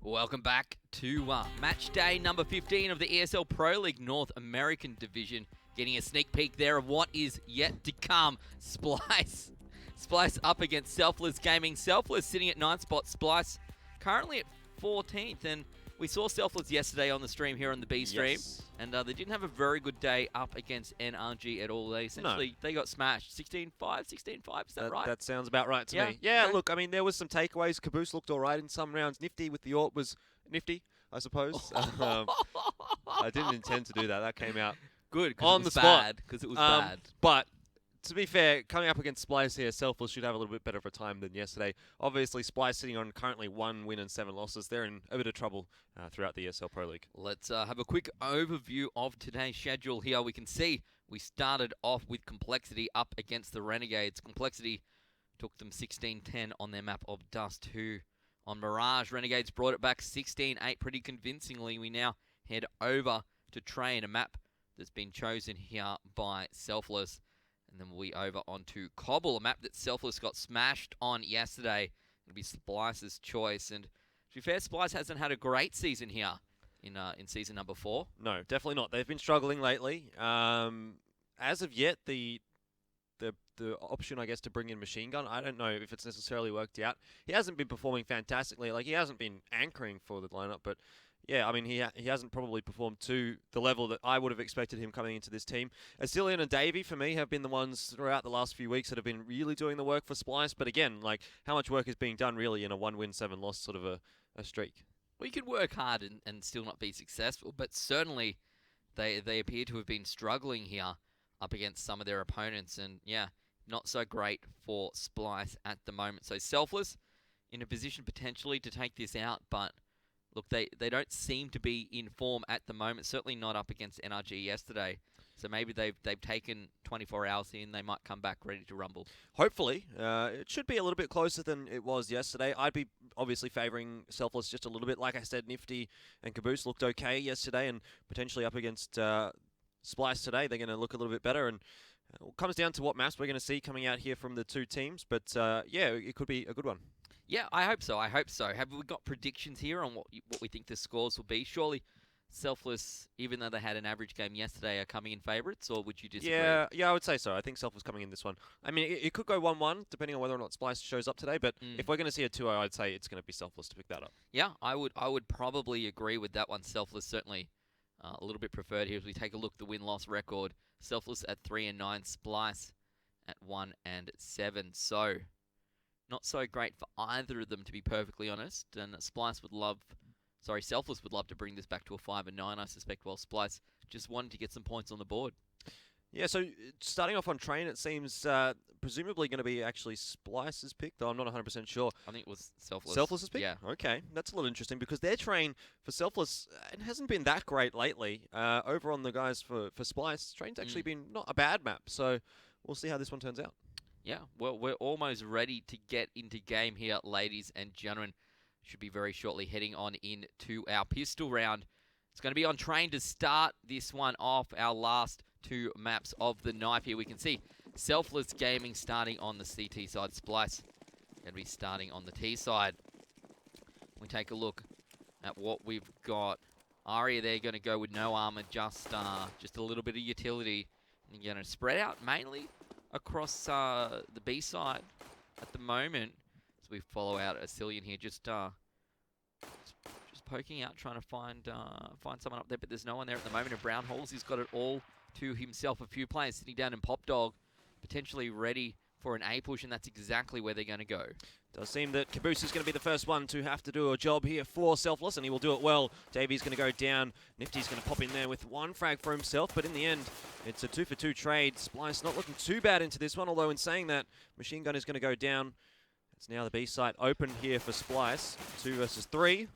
Welcome back to match day number 15 of the ESL Pro League North American Division. Getting a sneak peek there of what is yet to come. Splyce. Splyce up against Selfless Gaming. Selfless sitting at 9th spot. Splyce currently at 14th. And we saw Selfless yesterday on the stream here on the B stream. Yes. And they didn't have a very good day up against NRG at all. They essentially they got smashed. 16-5, 16-5, is that right? That sounds about right to Yeah. me. Yeah, Okay. look, I mean, there was some takeaways. Caboose looked all right in some rounds. Nifty with the AWP was nifty, I suppose. I didn't intend to do that. That came out Good, on because the it was spot. bad. Because it was bad. But to be fair, coming up against Splyce here, Selfless should have a little bit better of a time than yesterday. Obviously, Splyce sitting on currently 1 win and 7 losses. They're in a bit of trouble throughout the ESL Pro League. Let's have a quick overview of today's schedule here. We can see we started off with Complexity up against the Renegades. Complexity took them 16-10 on their map of Dust 2. On Mirage, Renegades brought it back 16-8 pretty convincingly. We now head over to Train, a map that's been chosen here by Selfless. And then we'll be over onto Cobble, a map that Selfless got smashed on yesterday. It'll be Splyce's choice. And to be fair, Splyce hasn't had a great season here in season number 4. No, definitely not. They've been struggling lately. As of yet, the option, I guess, to bring in Machine Gun, I don't know if it's necessarily worked out. He hasn't been performing fantastically. Like, he hasn't been anchoring for the lineup, but yeah, I mean, he hasn't probably performed to the level that I would have expected him coming into this team. Azilian and Davey, for me, have been the ones throughout the last few weeks that have been really doing the work for Splyce. But again, like, how much work is being done really in a 1-win, 7-loss sort of a streak? Well, you could work hard and still not be successful, but certainly they appear to have been struggling here up against some of their opponents. And yeah, not so great for Splyce at the moment. So Selfless in a position potentially to take this out, but look, they don't seem to be in form at the moment. Certainly not up against NRG yesterday. So maybe they've taken 24 hours in. They might come back ready to rumble. Hopefully. It should be a little bit closer than it was yesterday. I'd be obviously favouring Selfless just a little bit. Like I said, Nifty and Caboose looked okay yesterday, and potentially up against Splyce today, they're going to look a little bit better. And it comes down to what maps we're going to see coming out here from the two teams. But yeah, it could be a good one. Yeah, I hope so. I hope so. Have we got predictions here on what we think the scores will be? Surely Selfless, even though they had an average game yesterday, are coming in favourites, or would you disagree? Yeah, I would say so. I think Selfless coming in this one. I mean, it could go 1-1, depending on whether or not Splyce shows up today, but if we're going to see a 2-0, I'd say it's going to be Selfless to pick that up. Yeah, I would probably agree with that one. Selfless certainly a little bit preferred here as we take a look at the win-loss record. Selfless at 3-9, Splyce at 1-7. So not so great for either of them, to be perfectly honest. And Selfless would love to bring this back to a 5-9, I suspect, while Splyce just wanted to get some points on the board. Yeah, so starting off on Train, it seems presumably going to be actually Splyce's pick, though I'm not 100% sure. I think it was Selfless. Selfless's pick? Yeah. Okay, that's a little interesting because their Train for Selfless, it hasn't been that great lately. Over on the guys for Splyce, Train's actually been not a bad map, so we'll see how this one turns out. Yeah, well, we're almost ready to get into game here, ladies and gentlemen. Should be very shortly heading on into our pistol round. It's going to be on Train to start this one off, our last 2 maps of the night here. We can see Selfless Gaming starting on the CT side. Splyce going to be starting on the T side. We take a look at what we've got. Aria, they're going to go with no armor, just a little bit of utility. And you're going to spread out mainly across the B side at the moment. So we follow out Azilian here, just poking out, trying to find someone up there, but there's no one there at the moment. And Brown Halls, he's got it all to himself. A few players sitting down in Pop Dog, potentially ready for an A push, and that's exactly where they're going to go. Does seem that Caboose is going to be the first one to have to do a job here for Selfless, and he will do it well. Davy's going to go down. Nifty's going to pop in there with 1 frag for himself, but in the end, it's a 2-for-2 trade. Splyce not looking too bad into this one, although in saying that, Machine Gun is going to go down. It's now the B site open here for Splyce. 2 versus 3. You're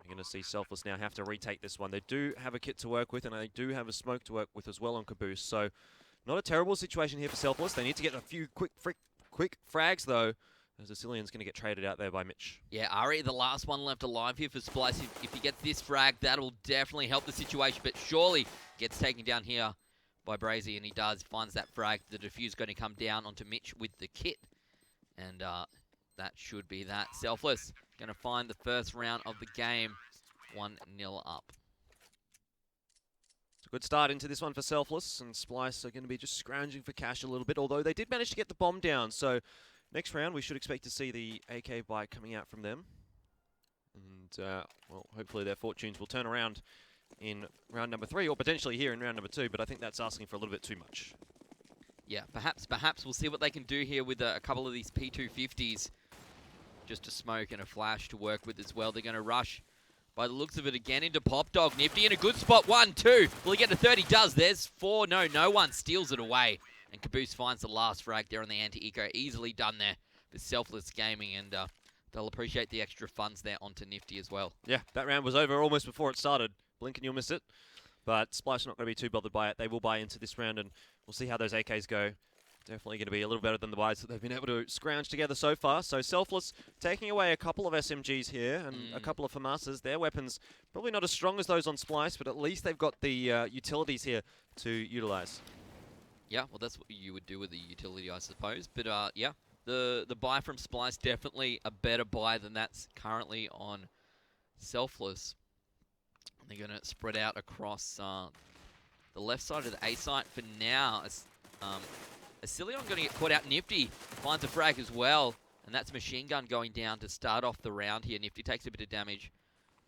going to see Selfless now have to retake this one. They do have a kit to work with, and they do have a smoke to work with as well on Caboose, so not a terrible situation here for Selfless. They need to get a few quick frags, though, as Azilian's going to get traded out there by Mitch. Yeah, Ari, the last one left alive here for Splyce. If he gets this frag, that'll definitely help the situation, but surely gets taken down here by Brazy, and he does, finds that frag. The defuse going to come down onto Mitch with the kit, and that should be that. Selfless going to find the first round of the game 1-0 up. It's a good start into this one for Selfless, and Splyce are going to be just scrounging for cash a little bit, although they did manage to get the bomb down. So next round, we should expect to see the AK bite coming out from them. And, well, hopefully their fortunes will turn around in round number 3, or potentially here in round number 2, but I think that's asking for a little bit too much. Yeah, perhaps we'll see what they can do here with a couple of these P250s. Just a smoke and a flash to work with as well. They're going to rush, by the looks of it, again into Pop Dog. Nifty in a good spot. 1, 2. Will he get to 30? Does. There's 4. No one steals it away. And Caboose finds the last frag there on the anti-eco. Easily done there with Selfless Gaming, and they'll appreciate the extra funds there onto Nifty as well. Yeah, that round was over almost before it started. Blink and you'll miss it. But Splyce are not going to be too bothered by it. They will buy into this round, and we'll see how those AKs go. Definitely going to be a little better than the buys that they've been able to scrounge together so far. So Selfless taking away a couple of SMGs here and a couple of FAMASas. Their weapons probably not as strong as those on Splyce, but at least they've got the utilities here to utilize. Yeah, well, that's what you would do with the utility, I suppose. But yeah, the buy from Splyce, definitely a better buy than that's currently on Selfless. They're going to spread out across the left side of the A site for now. Asilion going to get caught out. Nifty finds a frag as well, and that's Machine Gun going down to start off the round here. Nifty takes a bit of damage.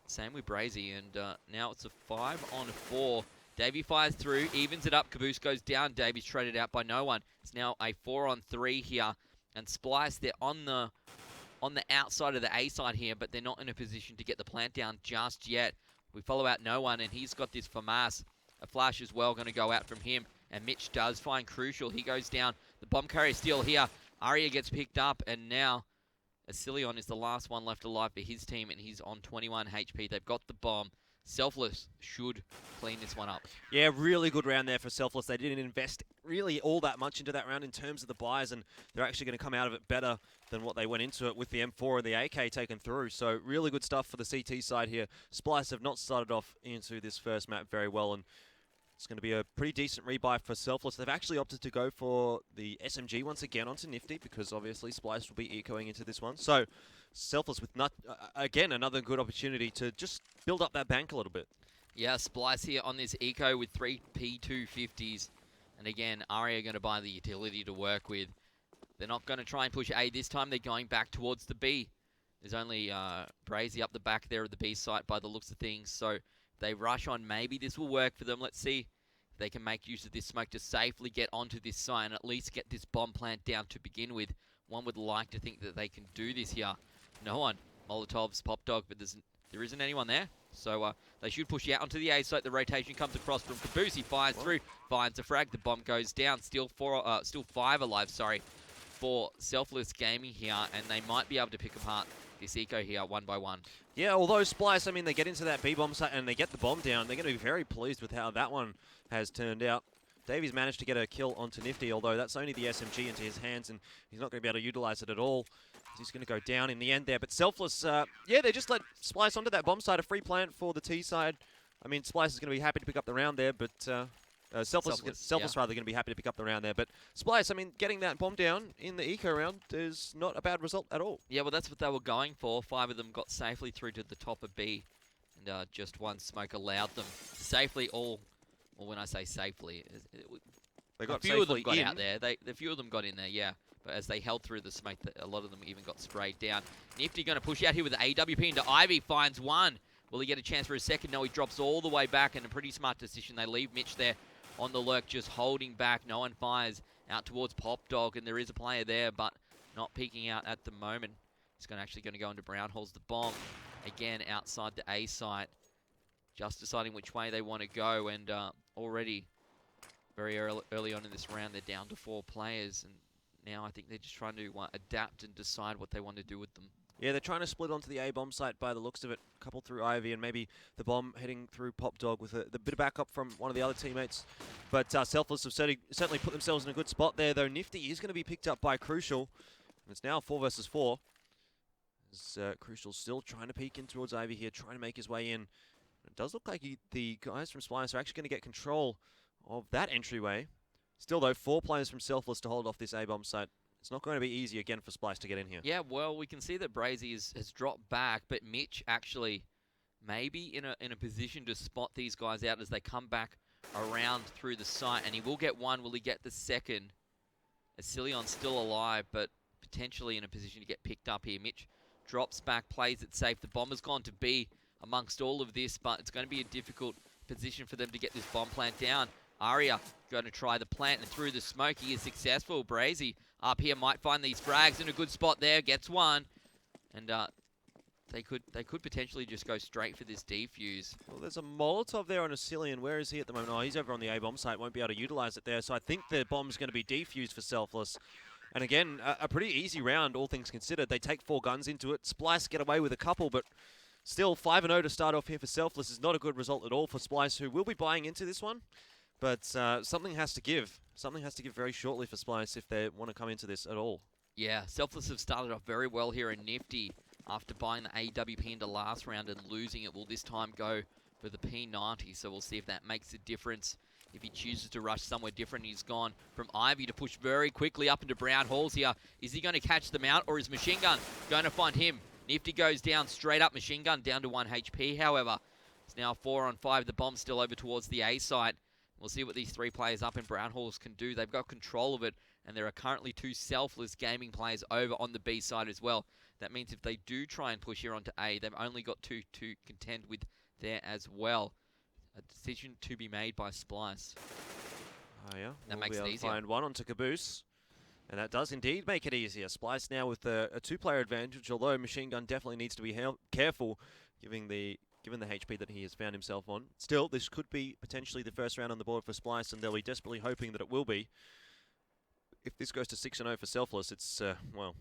Same with Brazy, and now it's a 5-on-4. Davey fires through, evens it up. Caboose goes down. Davey's traded out by no one. It's now a 4-on-3 here, and Splyce, they're on the outside of the A side here, but they're not in a position to get the plant down just yet. We follow out no one, and he's got this FAMAS. A flash as well going to go out from him. And Mitch does find Crucial. He goes down. The bomb carrier still here. Arya gets picked up, and now Asilion is the last one left alive for his team, and he's on 21 HP. They've got the bomb. Selfless should clean this one up. Yeah, really good round there for Selfless. They didn't invest really all that much into that round in terms of the buys, and they're actually going to come out of it better than what they went into it with the M4 and the AK taken through. So really good stuff for the CT side here. Splyce have not started off into this first map very well, and it's going to be a pretty decent rebuy for Selfless. They've actually opted to go for the SMG once again onto Nifty, because obviously Splyce will be ecoing into this one. So Selfless with, again, another good opportunity to just build up that bank a little bit. Yeah, Splyce here on this eco with 3 P250s. And again, Arya going to buy the utility to work with. They're not going to try and push A this time. They're going back towards the B. There's only Brazy up the back there of the B site by the looks of things. So they rush on. Maybe this will work for them. Let's see if they can make use of this smoke to safely get onto this site and at least get this bomb plant down to begin with. One would like to think that they can do this here. No one. Molotovs, Pop Dog, but there isn't anyone there. So they should push out onto the A site. The rotation comes across from Caboose. He fires through, finds a frag. The bomb goes down. Still 5 alive, sorry, for Selfless Gaming here, and they might be able to pick apart this eco here one by one. Yeah, although Splyce, I mean, they get into that B-bomb site and they get the bomb down. They're going to be very pleased with how that one has turned out. Davies managed to get a kill onto Nifty, although that's only the SMG into his hands, and he's not going to be able to utilize it at all. He's going to go down in the end there. But Selfless, yeah, they just let Splyce onto that bomb side, a free plant for the T side. I mean, Splyce is going to be happy to pick up the round there, but Selfless rather going to be happy to pick up the round there. But Splyce, I mean, getting that bomb down in the eco round is not a bad result at all. Yeah, well, that's what they were going for. 5 of them got safely through to the top of B, and just one smoke allowed them safely all. Well, when I say safely, They got a few of them got in. out there. A few of them got in there, yeah. But as they held through the smoke, a lot of them even got sprayed down. Nifty going to push out here with the AWP into Ivy, finds one. Will he get a chance for a second? No, he drops all the way back, and a pretty smart decision. They leave Mitch there on the lurk, just holding back. No one fires out towards Pop Dog, and there is a player there, but not peeking out at the moment. He's actually going to go into Brown, holds the bomb. Again, outside the A site. Just deciding which way they want to go, and already very early on in this round, they're down to 4 players, and now I think they're just trying to adapt and decide what they want to do with them. Yeah, they're trying to split onto the A-bomb site by the looks of it. A couple through Ivy, and maybe the bomb heading through Pop Dog with the bit of backup from one of the other teammates. But Selfless have certainly put themselves in a good spot there, though Nifty is going to be picked up by Crucial. And it's now 4 versus 4. As Crucial's still trying to peek in towards Ivy here, trying to make his way in. It does look like the guys from Splyce are actually going to get control of that entryway. Still, though, 4 players from Selfless to hold off this A-bomb site. It's not going to be easy again for Splyce to get in here. Yeah, well, we can see that Brazy has dropped back, but Mitch actually maybe in a position to spot these guys out as they come back around through the site, and he will get one. Will he get the second? Asillion's still alive, but potentially in a position to get picked up here. Mitch drops back, plays it safe. The bomber's gone to B amongst all of this, but it's going to be a difficult position for them to get this bomb plant down. Aria going to try the plant, and through the smoke, he is successful. Brazy up here might find these frags in a good spot there, gets one, and they could potentially just go straight for this defuse. Well, there's a Molotov there on Asilion. Where is he at the moment? Oh, he's over on the A-bomb site. Won't be able to utilize it there. So I think the bomb's going to be defused for Selfless. And again, a pretty easy round, all things considered. They take 4 guns into it. Splyce get away with a couple, but still 5-0 to start off here for Selfless is not a good result at all for Splyce, who will be buying into this one. But something has to give. Something has to give very shortly for Splyce if they want to come into this at all. Yeah, Selfless have started off very well here in Nifty after buying the AWP into last round and losing it. Will this time go for the P90, so we'll see if that makes a difference. If he chooses to rush somewhere different, he's gone from Ivy to push very quickly up into Brown Halls here. Is he going to catch them out, or is Machine Gun going to find him? Nifty goes down straight up. Machine Gun down to 1 HP, however. It's now 4 on 5. The bomb's still over towards the A site. We'll see what these 3 players up in Brown Halls can do. They've got control of it, and there are currently 2 Selfless gaming players over on the B side as well. That means if they do try and push here onto A, they've only got 2 to contend with there as well. A decision to be made by Splyce. Oh yeah, That we'll makes be it able to easier. find one onto Caboose. And that does indeed make it easier. Splyce now with a 2-player advantage, although Machine Gun definitely needs to be careful given the HP that he has found himself on. Still, this could be potentially the first round on the board for Splyce, and they'll be desperately hoping that it will be. If this goes to 6-0 for Selfless, it's, well,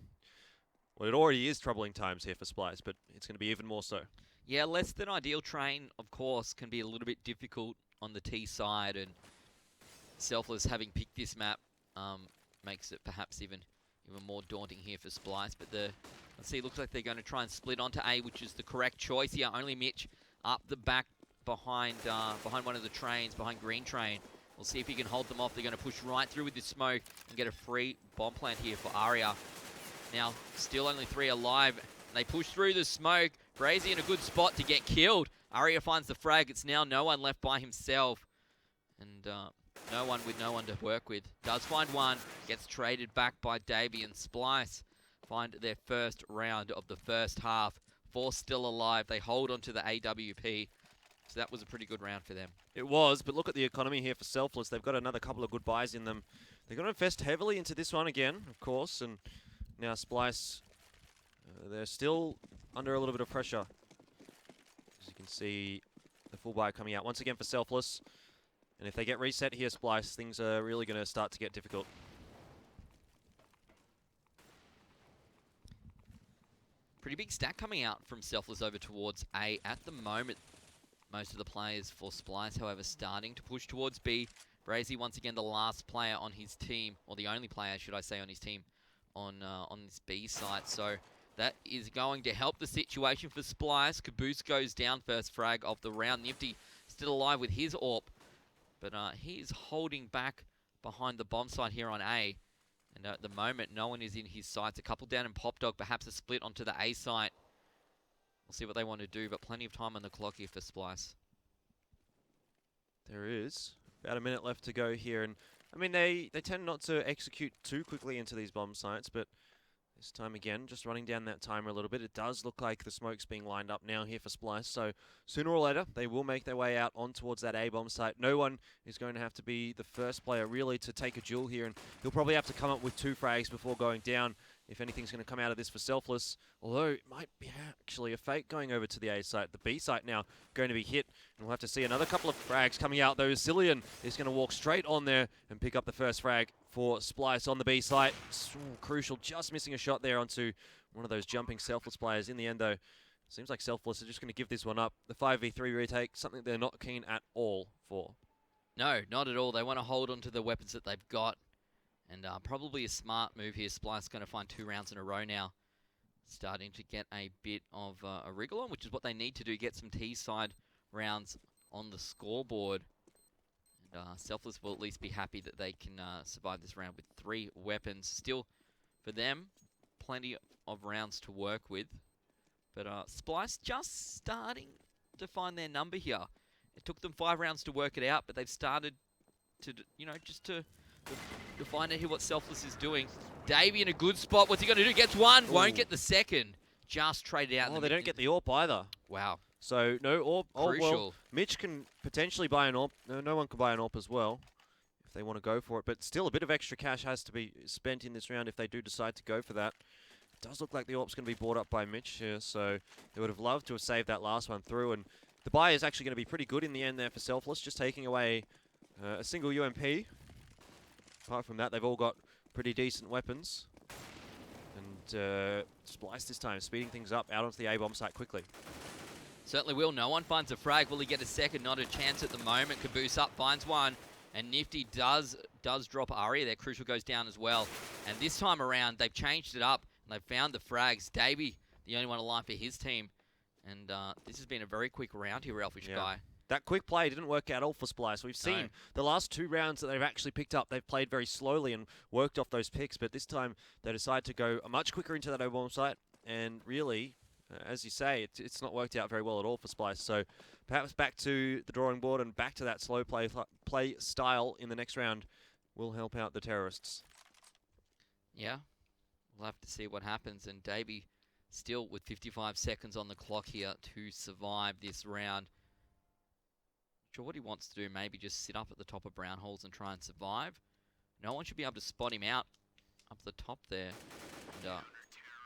it already is troubling times here for Splyce, but it's going to be even more so. Yeah, less than ideal train, of course, can be a little bit difficult on the T side, and Selfless having picked this map makes it perhaps even more daunting here for Splyce. But let's see, it looks like they're going to try and split onto A, which is the correct choice here. Only Mitch up the back behind one of the trains, behind Green Train. We'll see if he can hold them off. They're going to push right through with this smoke and get a free bomb plant here for Aria. Now, still only 3 alive. They push through the smoke. Brazy in a good spot to get killed. Aria finds the frag. It's now no one left by himself. And no one with no one to work with. Does find one. Gets traded back by Davey, and Splyce find their first round of the first half. 4 still alive. They hold on to the AWP. So that was a pretty good round for them. It was, but look at the economy here for Selfless. They've got another couple of good buys in them. They're going to invest heavily into this one again, of course, and now Splyce, they're still under a little bit of pressure. As you can see, the full buy coming out once again for Selfless. And if they get reset here, Splyce, things are really going to start to get difficult. Pretty big stack coming out from Selfless over towards A at the moment. Most of the players for Splyce, however, starting to push towards B. Brazy, once again, the last player on his team, or the only player, should I say, on his team on this B site. So that is going to help the situation for Splyce. Caboose goes down, first frag of the round. Nifty still alive with his AWP, but he's holding back behind the bomb site here on A. And at the moment, no one is in his sights. A couple down in Pop Dog, perhaps a split onto the A site. We'll see what they want to do, but plenty of time on the clock here for Splyce. There is about a minute left to go here, and I mean they tend not to execute too quickly into these bomb sites, but this time again, just running down that timer a little bit. It does look like the smoke's being lined up now here for Splyce, so sooner or later they will make their way out on towards that A bomb site. No one is going to have to be the first player really to take a duel here, and he'll probably have to come up with 2 frags before going down if anything's going to come out of this for Selfless. Although it might be actually a fake going over to the A site. The B site now going to be hit, and we'll have to see another couple of frags coming out, though. Cillian is going to walk straight on there and pick up the first frag for Splyce on the B site. Ooh, crucial, just missing a shot there onto one of those jumping Selfless players. In the end, though, seems like Selfless are just going to give this one up. The 5v3 retake, something they're not keen at all for. No, not at all. They want to hold on to the weapons that they've got. And probably a smart move here. Splyce going to find 2 rounds in a row now. Starting to get a bit of a wriggle on, which is what they need to do. Get some T-side rounds on the scoreboard. And Selfless will at least be happy that they can survive this round with 3 weapons. Still for them, plenty of rounds to work with. But Splyce just starting to find their number here. It took them 5 rounds to work it out, but they've started to, just to find out here what Selfless is doing. Davey in a good spot. What's he going to do? Gets one. Ooh. Won't get the second. Just traded out. Oh, they don't get the AWP either. Wow. So, no AWP. Crucial. Well, Mitch can potentially buy an AWP. No one can buy an AWP as well if they want to go for it. But still, a bit of extra cash has to be spent in this round if they do decide to go for that. It does look like the AWP's going to be bought up by Mitch here, so they would have loved to have saved that last one through. And the buy is actually going to be pretty good in the end there for Selfless, just taking away a single UMP. Apart from that, they've all got pretty decent weapons. And Splyce this time, speeding things up out onto the A-bomb site quickly. Certainly will. No one finds a frag. Will he get a second? Not a chance at the moment. Caboose up, finds one. And Nifty does drop Aria there. Crucial goes down as well. And this time around, they've changed it up. And they've found the frags. Davey, the only one alive for his team. And this has been a very quick round here, Elfish Guy. That quick play didn't work at all for Splyce. We've seen the last 2 rounds that they've actually picked up, they've played very slowly and worked off those picks. But this time, they decide to go much quicker into that O-bomb site. And really, as you say, it's not worked out very well at all for Splyce. So perhaps back to the drawing board and back to that slow play style in the next round will help out the terrorists. Yeah, we'll have to see what happens. And Davey still with 55 seconds on the clock here to survive this round. Not sure what he wants to do, maybe just sit up at the top of brown holes and try and survive. No one should be able to spot him out up the top there. And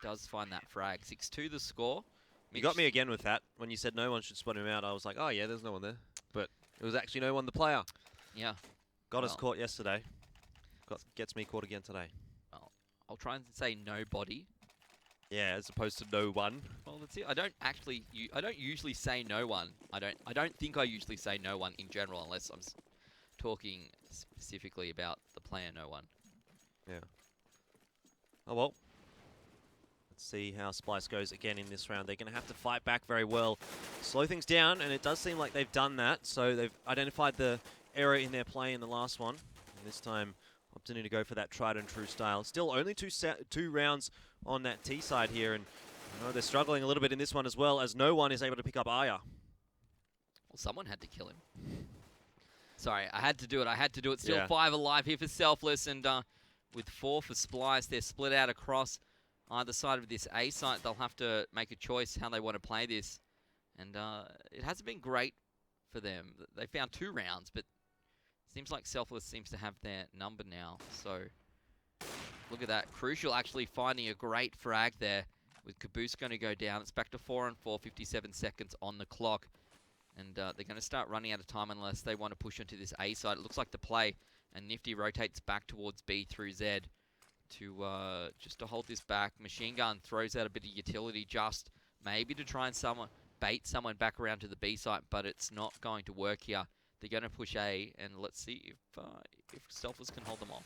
does find that frag. 6-2 the score. You got me again with that. When you said no one should spot him out, I was like, oh yeah, there's no one there. But it was actually no one the player. Yeah. Got us caught yesterday. Gets me caught again today. Well, I'll try and say nobody. Yeah, as opposed to no one. Well, that's it. I don't usually say no one. I don't think I usually say no one in general, unless I'm talking specifically about the player no one. Yeah. Oh well. Let's see how Splyce goes again in this round. They're going to have to fight back very well, slow things down, and it does seem like they've done that. So they've identified the error in their play in the last one, and this time opting to go for that tried and true style. Still only two rounds on that T side here, and they're struggling a little bit in this one as well, as no one is able to pick up Aya. Well, someone had to kill him. Sorry, I had to do it. Still 5 alive here for Selfless, and with 4 for Splyce, they're split out across either side of this A site. They'll have to make a choice how they want to play this, and it hasn't been great for them. They found 2 rounds, but seems like Selfless seems to have their number now. So look at that. Crucial actually finding a great frag there with Caboose going to go down. It's back to 4 and 4, 57 seconds on the clock. And they're going to start running out of time unless they want to push onto this A side. It looks like the play, and Nifty rotates back towards B through Z to just to hold this back. Machine Gun throws out a bit of utility just maybe to try and bait someone back around to the B site, but it's not going to work here. They're going to push A, and let's see if Selfless can hold them off.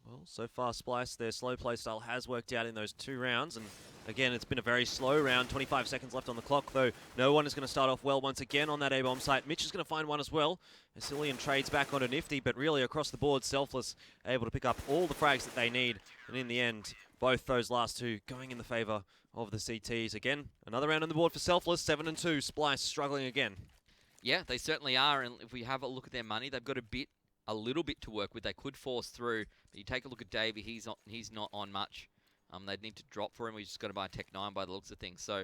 Well, so far, Splyce, their slow play style has worked out in those 2 rounds. And again, it's been a very slow round. 25 seconds left on the clock, though. No one is going to start off well once again on that A-bomb site. Mitch is going to find one as well. Cillian trades back onto Nifty, but really across the board, Selfless able to pick up all the frags that they need. And in the end, both those last 2 going in the favour of the CTs. Again, another round on the board for Selfless, 7 and 2. Splyce struggling again. Yeah, they certainly are. And if we have a look at their money, they've got a little bit to work with. They could force through, but you take a look at Davey, he's not on much. They'd need to drop for him. He's just got to buy Tech 9 by the looks of things. So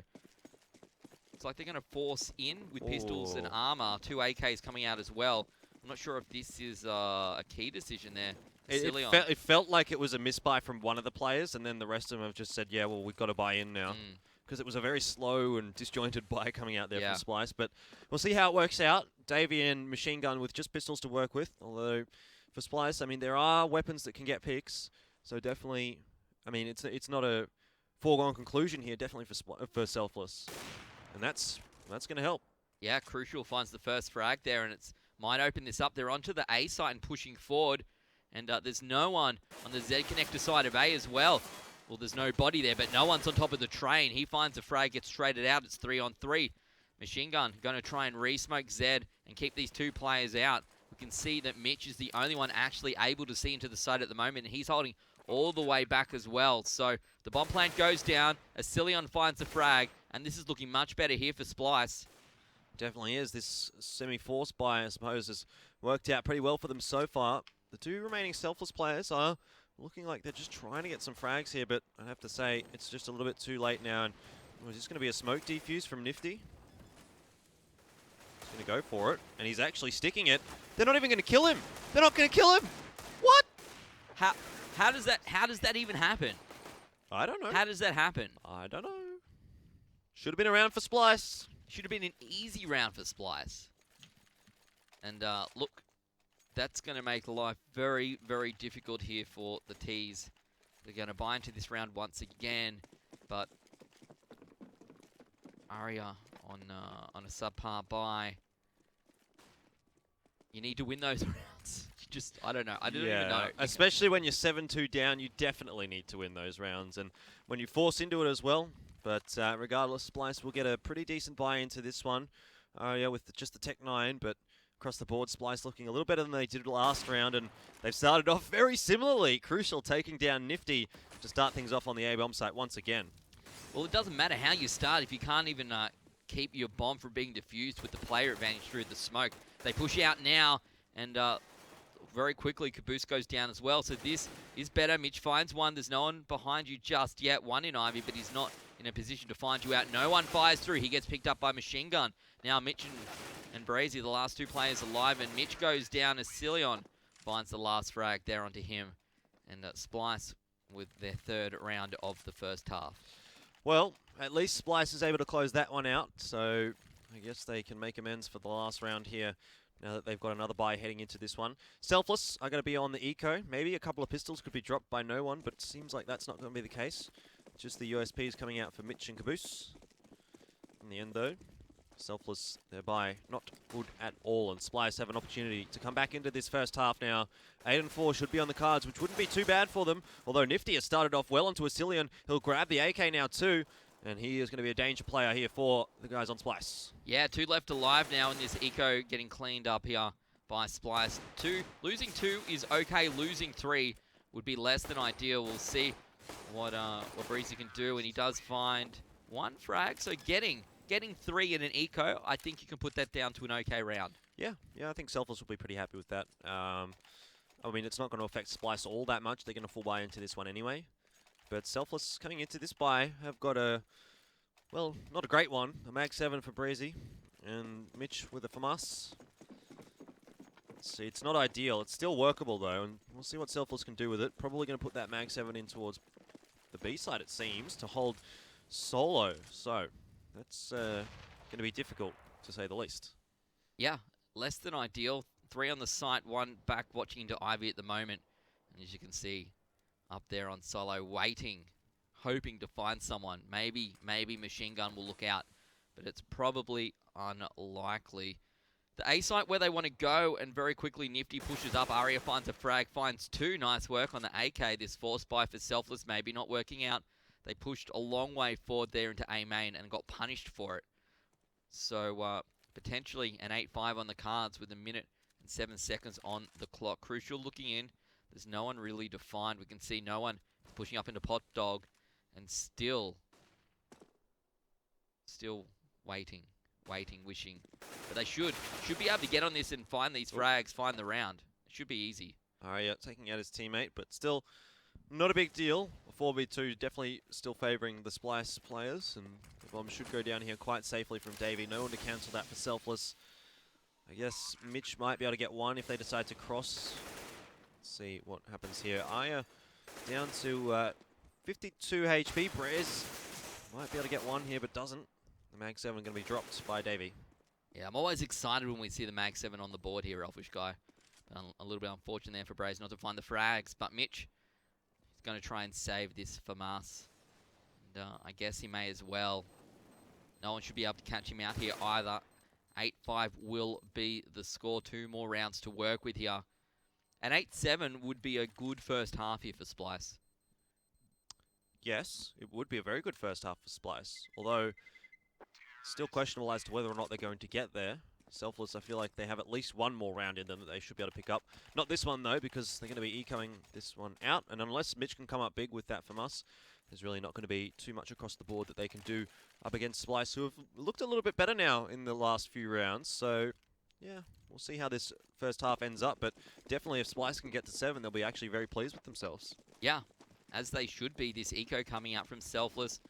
it's like they're going to force in with pistols and armor. 2 AKs coming out as well. I'm not sure if this is a key decision there. It felt like it was a misbuy from one of the players, and then the rest of them have just said, yeah, well, we've got to buy in now. Because it was a very slow and disjointed buy coming out there from Splyce. But we'll see how it works out. Davey and Machine Gun with just pistols to work with. Although for Splyce, I mean, there are weapons that can get picks. So definitely, I mean, it's not a foregone conclusion here. Definitely for Selfless, and that's going to help. Yeah, Crucial finds the first frag there, and it's might open this up. They're onto the A site and pushing forward, and there's no one on the Z connector side of A as well. Well, there's no body there, but no one's on top of the train. He finds a frag, gets traded out. It's 3 on 3. Machine Gun going to try and re-smoke Zed and keep these 2 players out. We can see that Mitch is the only one actually able to see into the site at the moment, and he's holding all the way back as well. So the bomb plant goes down. Asilion finds the frag, and this is looking much better here for Splyce. Definitely is. This semi-force buy, I suppose, has worked out pretty well for them so far. The two remaining Selfless players are looking like they're just trying to get some frags here, but I have to say it's just a little bit too late now. And was this going to be a smoke defuse from Nifty? He's going to go for it, and he's actually sticking it. They're not even going to kill him. They're not going to kill him. What? How does that even happen? I don't know. How does that happen? I don't know. Should have been around for Splyce. Should have been an easy round for Splyce. And look, that's going to make life very, very difficult here for the T's. They're going to buy into this round once again, but Aria on a subpar buy. You need to win those rounds. I don't know. I don't even know. Especially when you're 7-2 down, you definitely need to win those rounds. And when you force into it as well. But regardless, Splyce will get a pretty decent buy into this one. With just the Tech 9, but across the board, Splyce looking a little better than they did last round. And they've started off very similarly. Crucial taking down Nifty to start things off on the A-bomb site once again. Well, it doesn't matter how you start if you can't even keep your bomb from being defused with the player advantage through the smoke. They push out now, and very quickly Caboose goes down as well. So this is better. Mitch finds one. There's no one behind you just yet. One in Ivy, but he's not in a position to find you out. No one fires through. He gets picked up by Machine Gun. Now Mitch and Brazy, the last two players alive, and Mitch goes down as Cilion finds the last frag there onto him. And Splyce with their third round of the first half. Well, at least Splyce is able to close that one out, so I guess they can make amends for the last round here now that they've got another buy heading into this one. Selfless are going to be on the eco. Maybe a couple of pistols could be dropped by no one, but it seems like that's not going to be the case. Just the USPs coming out for Mitch and Caboose. In the end, though, Selfless, their buy, not good at all, and Splyce have an opportunity to come back into this first half now. 8-4 should be on the cards, which wouldn't be too bad for them, although Nifty has started off well onto Asilion. He'll grab the AK now too, and he is going to be a danger player here for the guys on Splyce. Yeah, two left alive now in this eco getting cleaned up here by Splyce. Losing two is okay, losing three would be less than ideal. We'll see what Breezy can do, and he does find one frag, so getting three in an eco, I think you can put that down to an okay round. Yeah, I think Selfless will be pretty happy with that. I mean, it's not going to affect Splyce all that much. They're going to full buy into this one anyway. But Selfless coming into this buy have got a, well, not a great one. A Mag 7 for Breezy. And Mitch with a FAMAS. Let's see, it's not ideal. It's still workable though, and we'll see what Selfless can do with it. Probably going to put that Mag 7 in towards the B side, it seems, to hold solo. So that's going to be difficult, to say the least. Yeah, less than ideal. 3 on the site, 1 back watching into Ivy at the moment. And as you can see, up there on solo, waiting, hoping to find someone. Maybe Machine Gun will look out, but it's probably unlikely. The A site where they want to go, and very quickly Nifty pushes up. Aria finds a frag, finds 2. Nice work on the AK. This force buy for Selfless maybe not working out. They pushed a long way forward there into A main and got punished for it. So potentially an 8-5 on the cards with 1 minute and 7 seconds on the clock. Crucial looking in. There's no one really defined. We can see no one pushing up into Pot Dog, and still waiting, wishing. But they should be able to get on this and find these frags, find the round. It should be easy. Aria taking out his teammate, but still not a big deal. 4v2 definitely still favouring the Splyce players, and the bomb should go down here quite safely from Davey. No one to cancel that for Selfless. I guess Mitch might be able to get one if they decide to cross. Let's see what happens here. Aya down to 52 HP. Brez might be able to get one here, but doesn't. The Mag 7 going to be dropped by Davey. Yeah, I'm always excited when we see the Mag 7 on the board here, Elfish Guy. A little bit unfortunate there for Brez not to find the frags, but Mitch is going to try and save this FAMAS. And I guess he may as well. No one should be able to catch him out here either. 8-5 will be the score. 2 more rounds to work with here. An 8-7 would be a good first half here for Splyce. Yes, it would be a very good first half for Splyce. Although, still questionable as to whether or not they're going to get there. Selfless, I feel like they have at least one more round in them that they should be able to pick up. Not this one, though, because they're going to be ecoing this one out. And unless Mitch can come up big with that from us, there's really not going to be too much across the board that they can do up against Splyce, who have looked a little bit better now in the last few rounds. So, yeah, we'll see how this first half ends up. But definitely if Splyce can get to 7, they'll be actually very pleased with themselves. Yeah, as they should be. This eco coming out from Selfless.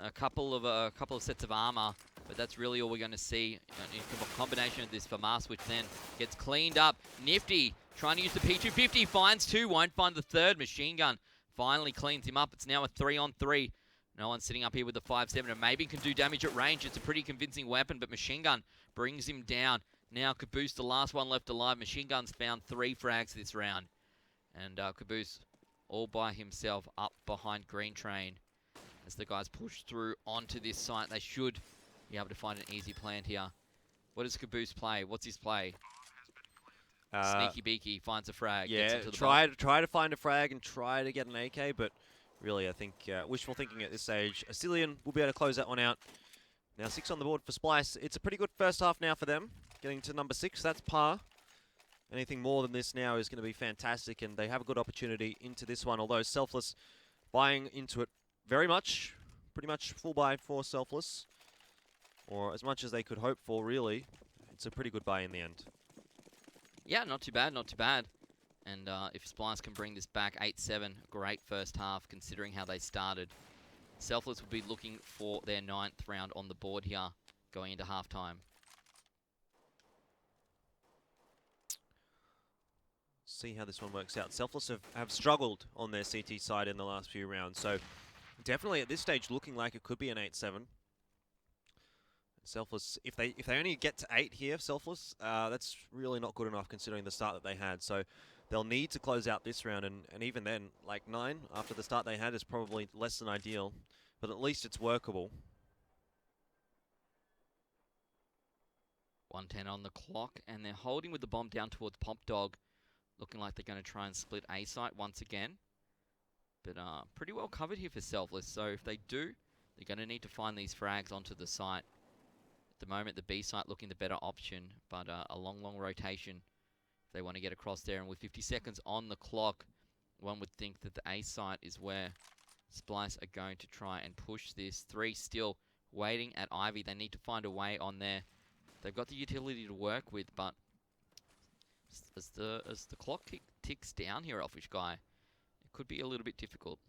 A couple of sets of armor, but that's really all we're going to see in combination of this FAMAS, which then gets cleaned up. Nifty trying to use the P250, finds 2, won't find the third. Machine Gun finally cleans him up. It's now a 3-on-3. No one's sitting up here with the 5-7, and maybe can do damage at range. It's a pretty convincing weapon, but Machine Gun brings him down. Now Caboose, the last one left alive. Machine Gun's found 3 frags this round, and Caboose all by himself up behind Green Train. As the guys push through onto this site, they should be able to find an easy plant here. What does Caboose play? What's his play? Sneaky Beaky finds a frag. Yeah, try to find a frag and try to get an AK, but really I think wishful thinking at this stage. Asilian will be able to close that one out. Now 6 on the board for Splyce. It's a pretty good first half now for them. Getting to number 6, that's par. Anything more than this now is going to be fantastic, and they have a good opportunity into this one, although Selfless buying into it very much, pretty much full buy for Selfless, or as much as they could hope for, really. It's a pretty good buy in the end. Yeah, not too bad, not too bad. And if Splyce can bring this back, 8-7, great first half considering how they started. Selfless will be looking for their 9th round on the board here, going into halftime. See how this one works out. Selfless have struggled on their CT side in the last few rounds, so definitely at this stage looking like it could be an 8-7. Selfless, if they only get to 8 here, Selfless, that's really not good enough considering the start that they had. So they'll need to close out this round, and even then, like 9 after the start they had is probably less than ideal, but at least it's workable. 1:10 on the clock, and they're holding with the bomb down towards Pop Dog, looking like they're going to try and split A site once again. But pretty well covered here for Selfless, so if they do, they're going to need to find these frags onto the site. At the moment, the B site looking the better option, but a long rotation if they want to get across there. And with 50 seconds on the clock, one would think that the A site is where Splyce are going to try and push this. 3 still waiting at Ivy. They need to find a way on there. They've got the utility to work with, but as the clock ticks down here, Elfish Guy, it could be a little bit difficult.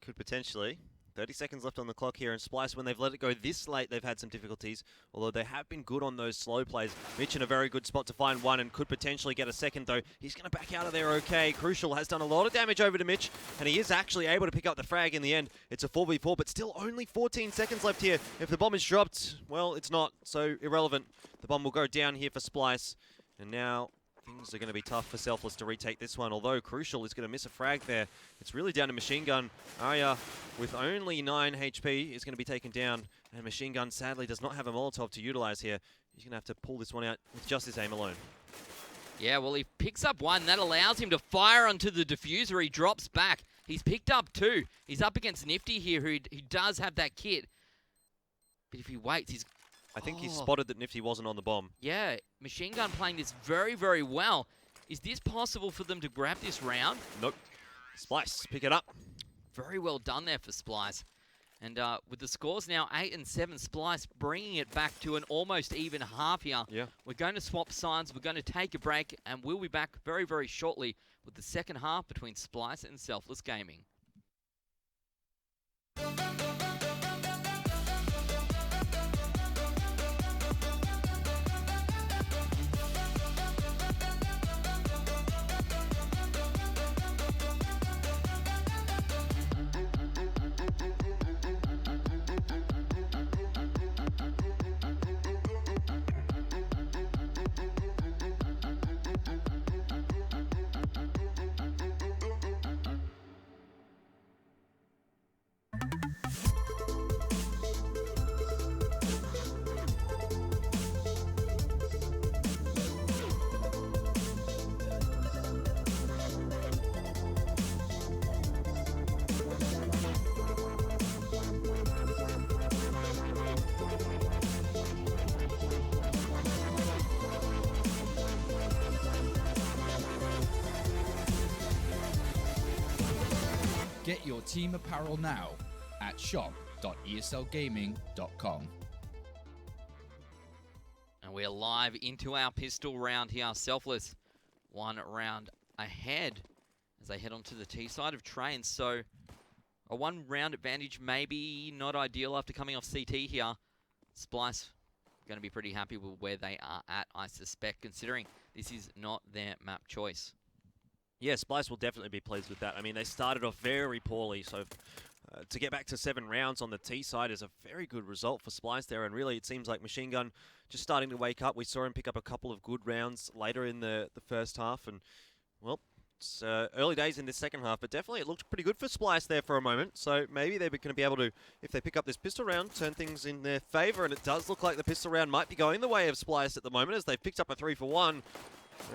Could potentially. 30 seconds left on the clock here, and Splyce, when they've let it go this late, they've had some difficulties, although they have been good on those slow plays. Mitch in a very good spot to find one and could potentially get a second, though. He's going to back out of there okay. Crucial has done a lot of damage over to Mitch, and he is actually able to pick up the frag in the end. It's a 4v4, but still only 14 seconds left here. If the bomb is dropped, well, it's not, so irrelevant. The bomb will go down here for Splyce, and now things are going to be tough for Selfless to retake this one, although Crucial is going to miss a frag there. It's really down to Machine Gun. Arya, with only 9 HP, is going to be taken down, and Machine Gun sadly does not have a Molotov to utilize here. He's going to have to pull this one out with just his aim alone. Yeah, well, he picks up 1. That allows him to fire onto the diffuser. He drops back. He's picked up 2. He's up against Nifty here, who does have that kit. But if he waits, he's... I think he spotted that Nifty wasn't on the bomb. Yeah, Machine Gun playing this very well. Is this possible for them to grab this round? Nope. Splyce, pick it up. Very well done there for Splyce. And with the scores now 8 and 7, Splyce bringing it back to an almost even half here. Yeah. We're going to swap sides. We're going to take a break, and we'll be back very shortly with the second half between Splyce and Selfless Gaming. Get your team apparel now at shop.eslgaming.com. And we're live into our pistol round here. Selfless 1 round ahead as they head onto the T side of trains. So a 1 round advantage maybe not ideal after coming off CT here. Splyce going to be pretty happy with where they are at, I suspect, considering this is not their map choice. Yeah, Splyce will definitely be pleased with that. I mean, they started off very poorly, so to get back to 7 rounds on the T side is a very good result for Splyce there, and really it seems like Machine Gun just starting to wake up. We saw him pick up a couple of good rounds later in the first half, and, well, it's early days in this second half, but definitely it looked pretty good for Splyce there for a moment, so maybe they're going to be able to, if they pick up this pistol round, turn things in their favour, and it does look like the pistol round might be going the way of Splyce at the moment as they've picked up a 3-for-1.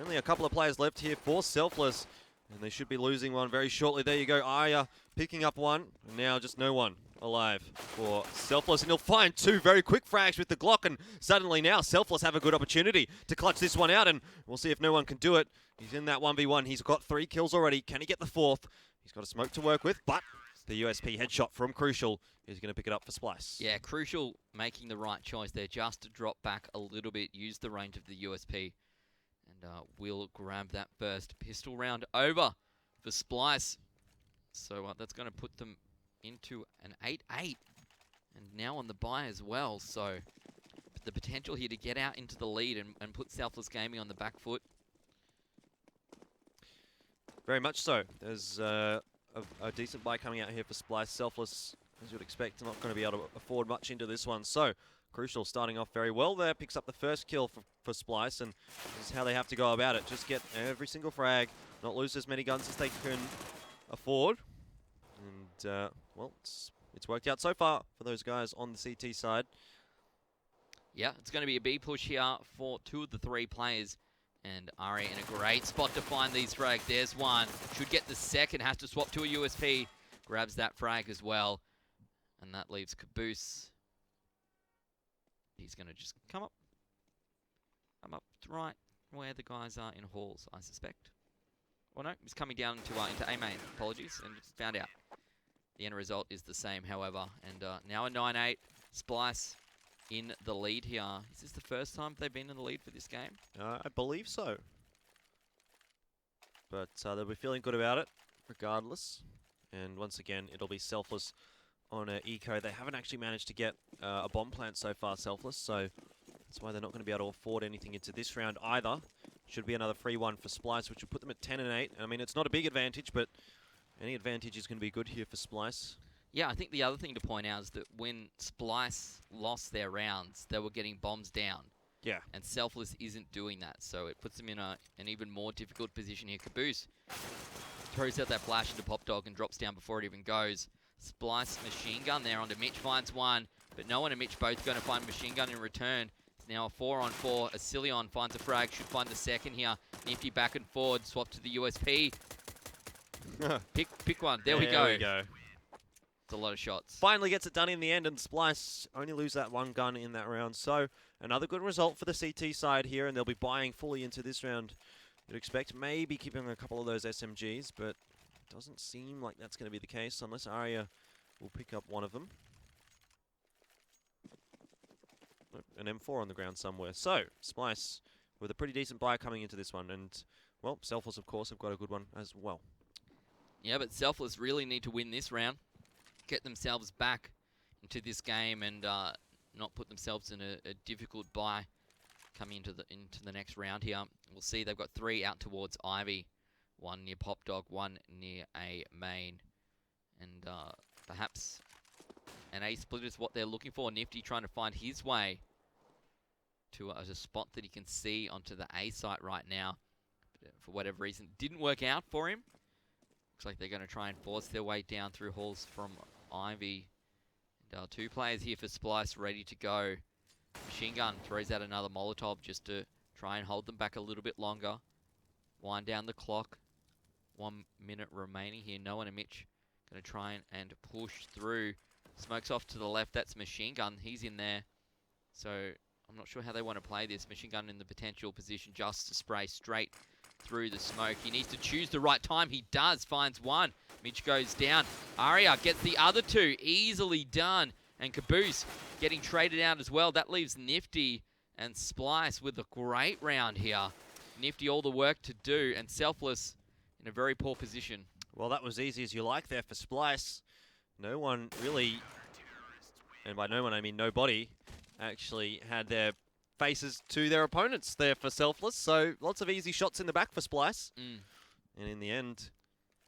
Only a couple of players left here for Selfless, and they should be losing one very shortly. There you go, Arya picking up one, and now just no one alive for Selfless, and he'll find 2 very quick frags with the Glock, and suddenly now Selfless have a good opportunity to clutch this one out, and we'll see if no one can do it. He's in that 1v1. He's got 3 kills already. Can he get the 4th? He's got a smoke to work with, but the USP headshot from Crucial is going to pick it up for Splyce. Yeah, Crucial making the right choice there just to drop back a little bit, use the range of the USP, and we'll grab that first pistol round over for Splyce. So that's going to put them into an 8-8, and now on the bye as well. So the potential here to get out into the lead and put Selfless Gaming on the back foot. Very much so. There's a decent buy coming out here for Splyce. Selfless, as you would expect, not going to be able to afford much into this one. So Crucial starting off very well there, picks up the first kill for Splyce, and this is how they have to go about it. Just get every single frag, not lose as many guns as they can afford. And, well, it's worked out so far for those guys on the CT side. Yeah, it's going to be a B push here for 2 of the 3 players. And Ari in a great spot to find these frags. There's one. Should get the second. Has to swap to a USP. Grabs that frag as well. And that leaves Caboose. He's going to just come up. Come up right where the guys are in halls, I suspect. Well, no, he's coming down into A main. Apologies. And just found out. The end result is the same, however. And now a 9-8. Splyce in the lead here. Is this the first time they've been in the lead for this game? I believe so. But they'll be feeling good about it, regardless. And once again, it'll be Selfless on eco. They haven't actually managed to get a bomb plant so far, Selfless, so that's why they're not going to be able to afford anything into this round either. Should be another free one for Splyce, which will put them at 10-8. I mean, it's not a big advantage, but any advantage is going to be good here for Splyce. Yeah, I think the other thing to point out is that when Splyce lost their rounds, they were getting bombs down. Yeah. And Selfless isn't doing that, so it puts them in an even more difficult position here. Caboose throws out that flash into Pop Dog and drops down before it even goes. Splyce Machine Gun there onto Mitch, finds one, but no one and Mitch both going to find Machine Gun in return. It's now a 4-on-4. Asilion finds a frag, should find the second here. Nifty back and forward, swap to the USP. Pick one. There we go. A lot of shots. Finally gets it done in the end, and Splyce only lose that 1 gun in that round. So another good result for the CT side here, and they'll be buying fully into this round. You'd expect maybe keeping a couple of those SMGs, but it doesn't seem like that's going to be the case unless Arya will pick up one of them. An M4 on the ground somewhere. So Splyce with a pretty decent buy coming into this one, and well, Selfless of course have got a good one as well. Yeah, but Selfless really need to win this round. Get themselves back into this game and not put themselves in a difficult bye coming into the next round here. We'll see they've got 3 out towards Ivy, 1 near Pop Dog, 1 near A main, and perhaps an A split is what they're looking for. Nifty trying to find his way to a spot that he can see onto the A site right now. But for whatever reason, didn't work out for him. Looks like they're going to try and force their way down through halls from Ivy. And 2 players here for Splyce ready to go. Machine Gun throws out another Molotov just to try and hold them back a little bit longer. Wind down the clock. 1 minute remaining here. No one and Mitch going to try and push through. Smokes off to the left. That's Machine Gun. He's in there. So I'm not sure how they want to play this. Machine Gun in the potential position just to spray straight through the smoke. He needs to choose the right time. He does. Finds one. Mitch goes down. Aria gets the other two. Easily done. And Caboose getting traded out as well. That leaves Nifty and Splyce with a great round here. Nifty all the work to do, and Selfless in a very poor position. Well, that was easy as you like there for Splyce. No one really, and by no one I mean nobody, actually had their faces to their opponents there for Selfless. So lots of easy shots in the back for Splyce. And in the end,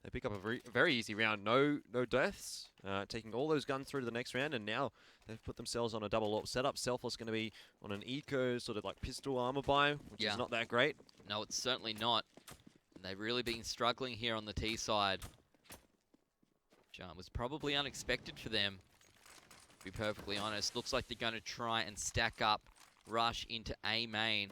they pick up a very easy round. No deaths, taking all those guns through to the next round, and now they've put themselves on a double AWP setup. Selfless going to be on an eco sort of like pistol armor buy, which is not that great. No, it's certainly not. They've really been struggling here on the T side. Which was probably unexpected for them, to be perfectly honest. Looks like they're going to try and stack up, rush into A main.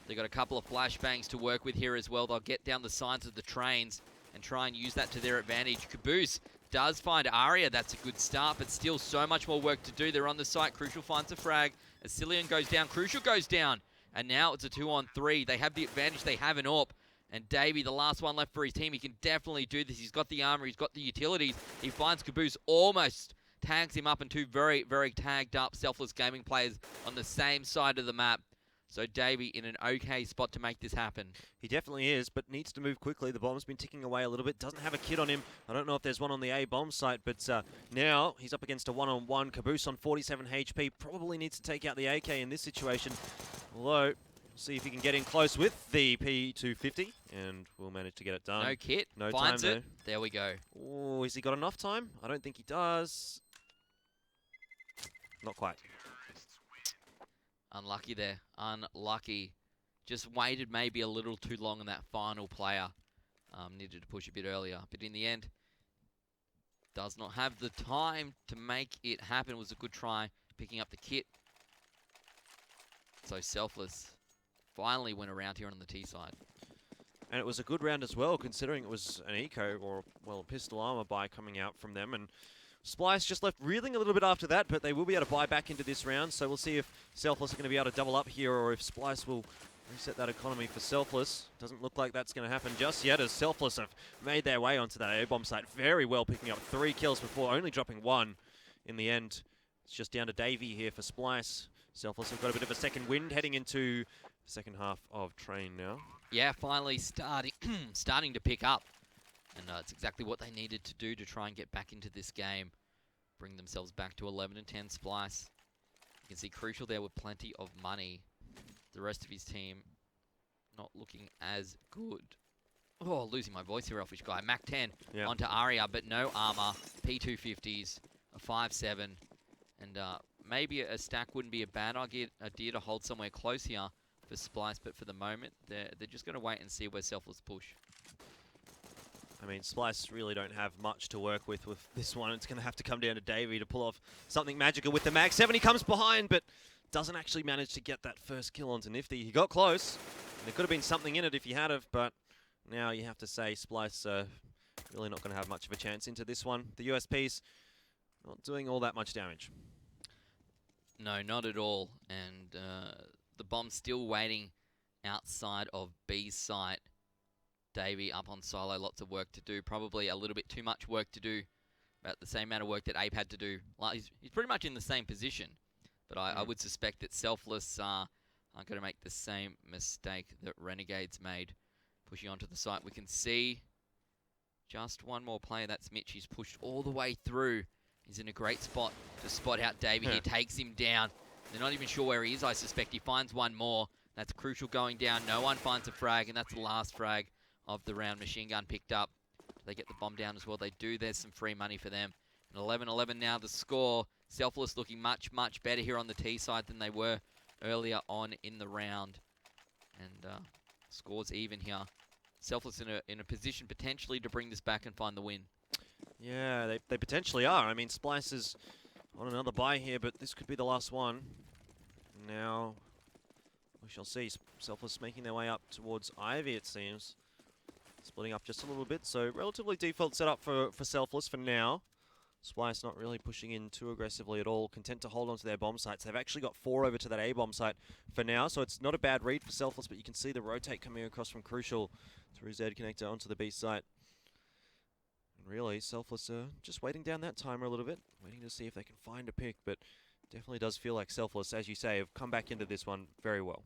They've got a couple of flashbangs to work with here as well. They'll get down the sides of the trains and try and use that to their advantage. Caboose does find Aria. That's a good start, but still so much more work to do. They're on the site. Crucial finds a frag. Asilian goes down. Crucial goes down. And now it's a 2-on-3. They have the advantage. They have an AWP. And Davey, the last one left for his team, he can definitely do this. He's got the armor. He's got the utilities. He finds Caboose, almost tags him up, and two very, very tagged up Selfless Gaming players on the same side of the map. So Davey in an okay spot to make this happen. He definitely is, but needs to move quickly. The bomb's been ticking away a little bit. Doesn't have a kit on him. I don't know if there's one on the A bomb site, but now he's up against a one-on-one. Caboose on 47 HP. Probably needs to take out the AK in this situation. Although, see if he can get in close with the P250, and we'll manage to get it done. No kit. No Finds time, it. There we go. Oh, has he got enough time? I don't think he does. Not quite. Unlucky there. Unlucky. Just waited maybe a little too long on that final player. Needed to push a bit earlier. But in the end, does not have the time to make it happen. It was a good try picking up the kit. So Selfless finally went around here on the T side. And it was a good round as well, considering it was an eco, or, well, a pistol armor buy coming out from them. And Splyce just left reeling a little bit after that, but they will be able to buy back into this round. So we'll see if Selfless are going to be able to double up here, or if Splyce will reset that economy for Selfless. Doesn't look like that's going to happen just yet, as Selfless have made their way onto that A-bomb site very well, picking up 3 kills before only dropping 1 in the end. It's just down to Davey here for Splyce. Selfless have got a bit of a second wind heading into the second half of Train now. Yeah, finally starting to pick up. And it's exactly what they needed to do to try and get back into this game. Bring themselves back to 11-10 Splyce. You can see Crucial there with plenty of money. The rest of his team not looking as good. Oh, losing my voice here, Elfish Guy. Mac 10 onto Aria, but no armor. P250s, a 5-7. And maybe a stack wouldn't be a bad idea to hold somewhere close here for Splyce, but for the moment, they're just going to wait and see where Selfless push. I mean, Splyce really don't have much to work with this one. It's going to have to come down to Davey to pull off something magical with the Mag 7. He comes behind, but doesn't actually manage to get that first kill onto Nifty. He got close. And there could have been something in it if he had have, but now you have to say Splyce really not going to have much of a chance into this one. The USP's not doing all that much damage. No, not at all. And the bomb's still waiting outside of B's site. Davey up on solo, lots of work to do. Probably a little bit too much work to do. About the same amount of work that Ape had to do. He's pretty much in the same position. But I would suspect that Selfless aren't going to make the same mistake that Renegades made. Pushing onto the site, we can see just one more player. That's Mitch. He's pushed all the way through. He's in a great spot to spot out Davey. He takes him down. They're not even sure where he is, I suspect. He finds one more. That's Crucial going down. No one finds a frag, and that's the last frag of the round. Machine gun picked up. They get the bomb down as well. They do. There's some free money for them. And 11-11 now the score. Selfless looking much, much better here on the T side than they were earlier on in the round. And scores even here. Selfless in a position potentially to bring this back and find the win. Yeah, they potentially are. I mean, Splyce is on another buy here, but this could be the last one. Now, we shall see. Selfless making their way up towards Ivy, it seems. Splitting up just a little bit, so relatively default setup for Selfless for now. Splyce not really pushing in too aggressively at all, content to hold onto their bomb sites. They've actually got 4 over to that A bomb site for now, so it's not a bad read for Selfless, but you can see the rotate coming across from Crucial through Z connector onto the B site. Really, Selfless just waiting down that timer a little bit, waiting to see if they can find a pick, but definitely does feel like Selfless, as you say, have come back into this one very well.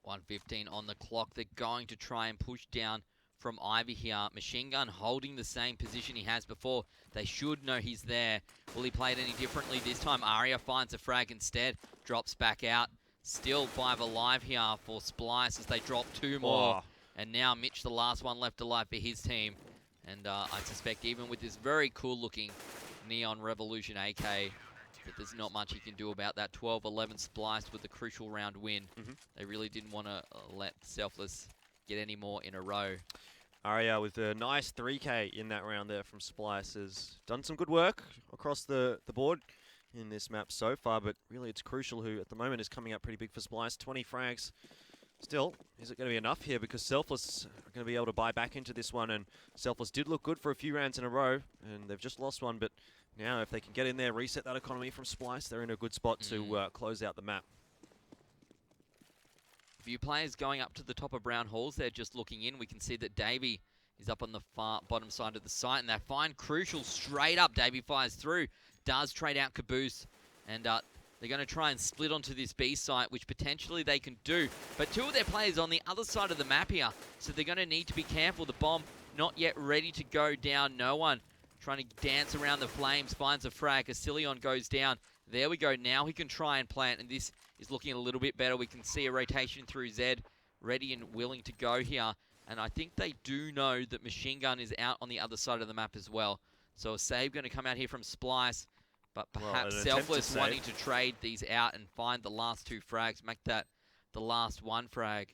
1:15 on the clock. They're going to try and push down from Ivy here. Machine Gun holding the same position he has before. They should know he's there. Will he play it any differently this time? Aria finds a frag instead, drops back out. Still 5 alive here for Splyce as they drop 2 more. Oh. And now Mitch, the last one left alive for his team. And I suspect even with this very cool looking Neon Revolution AK, that there's not much he can do about that. 12-11 Spliced with the crucial round win. They really didn't want to let Selfless get any more in a row. Aria with a nice 3K in that round there from Splyce has done some good work across the board in this map so far, but really it's Crucial who at the moment is coming up pretty big for Splyce. 20 frags. Still, is it going to be enough here? Because Selfless are going to be able to buy back into this one, and Selfless did look good for a few rounds in a row, and they've just lost one, but now if they can get in there, reset that economy from Splyce, they're in a good spot to close out the map. A few players going up to the top of Brown Halls there, just looking in. We can see that Davey is up on the far bottom side of the site, and they find Crucial straight up. Davey fires through, does trade out Caboose, and they're going to try and split onto this B site, which potentially they can do. But 2 of their players on the other side of the map here, so they're going to need to be careful. The bomb not yet ready to go down. No one trying to dance around the flames, finds a frag. Asilion goes down. There we go. Now he can try and plant, and this is looking a little bit better. We can see a rotation through Zed, ready and willing to go here. And I think they do know that Machine Gun is out on the other side of the map as well. So a save going to come out here from Splyce. But perhaps Selfless wanting to trade these out and find the last 2 frags, make that the last 1 frag.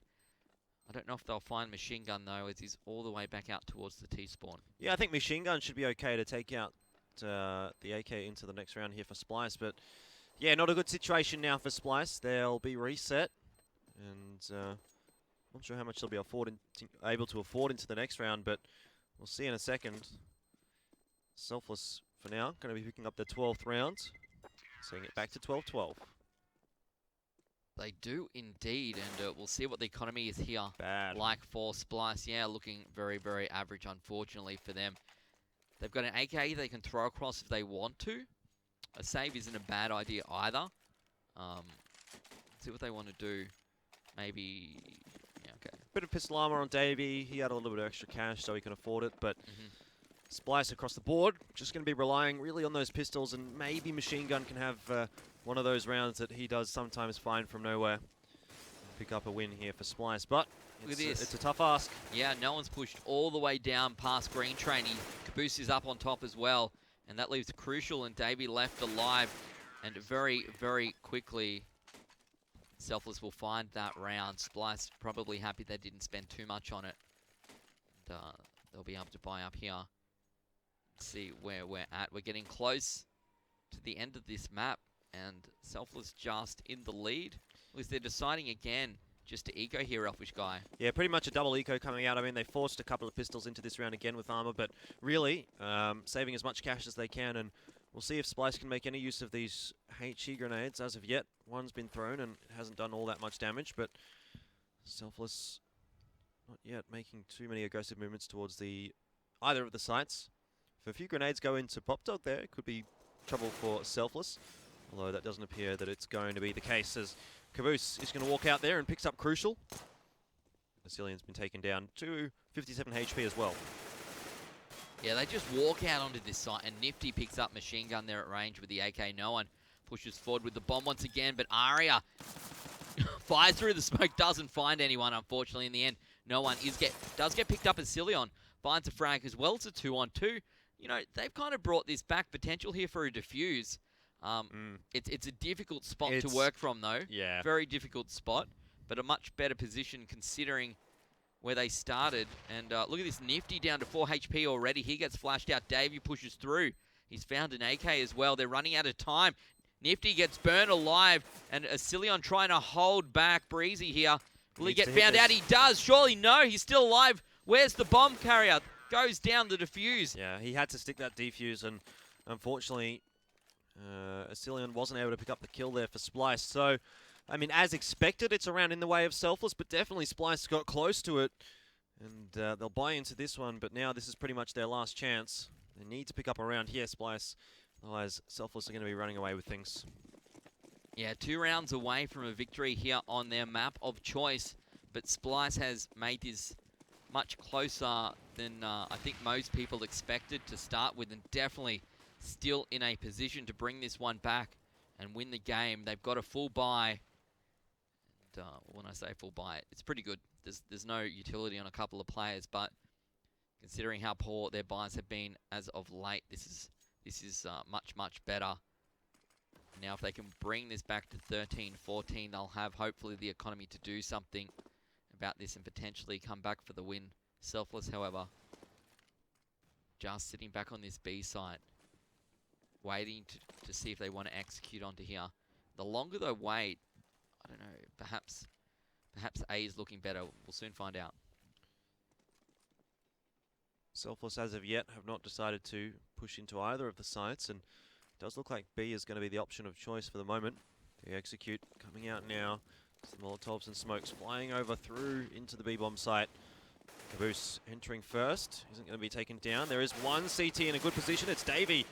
I don't know if they'll find Machine Gun, though, as he's all the way back out towards the T-spawn. Yeah, I think Machine Gun should be okay to take out the AK into the next round here for Splyce. But, yeah, not a good situation now for Splyce. They'll be reset. And not sure how much they'll be able to afford into the next round, but we'll see in a second. Selfless, for now, going to be picking up the 12th round, seeing it back to 12-12. They do indeed, and we'll see what the economy is here. Bad. Like for Splyce, yeah, looking very, very average, unfortunately, for them. They've got an AK they can throw across if they want to. A save isn't a bad idea either. See what they want to do. Maybe, yeah, okay. Bit of pistol armor on Davey. He had a little bit of extra cash, so he can afford it, but Splyce across the board, just going to be relying really on those pistols, and maybe Machine Gun can have one of those rounds that he does sometimes find from nowhere. Pick up a win here for Splyce, but it's a tough ask. Yeah, no one's pushed all the way down past Green Train. Caboose is up on top as well, and that leaves Crucial and Davey left alive. And very, very quickly, Selfless will find that round. Splyce probably happy they didn't spend too much on it. And, they'll be able to buy up here. See where we're at. We're getting close to the end of this map, and Selfless just in the lead. At least they're deciding again just to eco here, Elfish Guy. Yeah, pretty much a double eco coming out. I mean, they forced a couple of pistols into this round again with armor, but really saving as much cash as they can, and we'll see if Splyce can make any use of these HE grenades. As of yet, one's been thrown and it hasn't done all that much damage, but Selfless not yet making too many aggressive movements towards either of the sites. If a few grenades go into Pop Dog there, it could be trouble for Selfless. Although that doesn't appear that it's going to be the case, as Caboose is going to walk out there and picks up Crucial. Basilion's been taken down to 57 HP as well. Yeah, they just walk out onto this site, and Nifty picks up Machine Gun there at range with the AK. No one pushes forward with the bomb once again, but Aria fires through the smoke, doesn't find anyone, unfortunately, in the end. No one does get picked up as Silion finds a frag as well. It's a 2-on-2. You know, they've kind of brought this back. Potential here for a defuse. It's a difficult spot to work from, though. Yeah. Very difficult spot, but a much better position considering where they started. And look at this, Nifty down to 4 HP already. He gets flashed out. Davey pushes through. He's found an AK as well. They're running out of time. Nifty gets burned alive, and Asilion trying to hold back Breezy here. Will he get found out? He does. Surely no. He's still alive. Where's the bomb carrier? Goes down the defuse. Yeah, he had to stick that defuse, and unfortunately, Asilion wasn't able to pick up the kill there for Splyce. So, I mean, as expected, it's a round in the way of Selfless, but definitely Splyce got close to it. And they'll buy into this one, but now this is pretty much their last chance. They need to pick up around here, Splyce. Otherwise, Selfless are going to be running away with things. Yeah, 2 rounds away from a victory here on their map of choice, but Splyce has made this much closer than I think most people expected to start with, and definitely still in a position to bring this one back and win the game. They've got a full buy. And, when I say full buy, it's pretty good. There's no utility on a couple of players, but considering how poor their buys have been as of late, this is much better. Now, if they can bring this back to 13-14, they'll have hopefully the economy to do something about this and potentially come back for the win. Selfless, however, just sitting back on this B site, waiting to see if they want to execute onto here. The longer they wait, I don't know, perhaps A is looking better. We'll soon find out. Selfless, as of yet, have not decided to push into either of the sites, and it does look like B is going to be the option of choice for the moment. They execute, coming out now. Some Molotovs and smokes flying over through into the B-bomb site. Caboose entering first, isn't going to be taken down. There is one CT in a good position. It's Davey.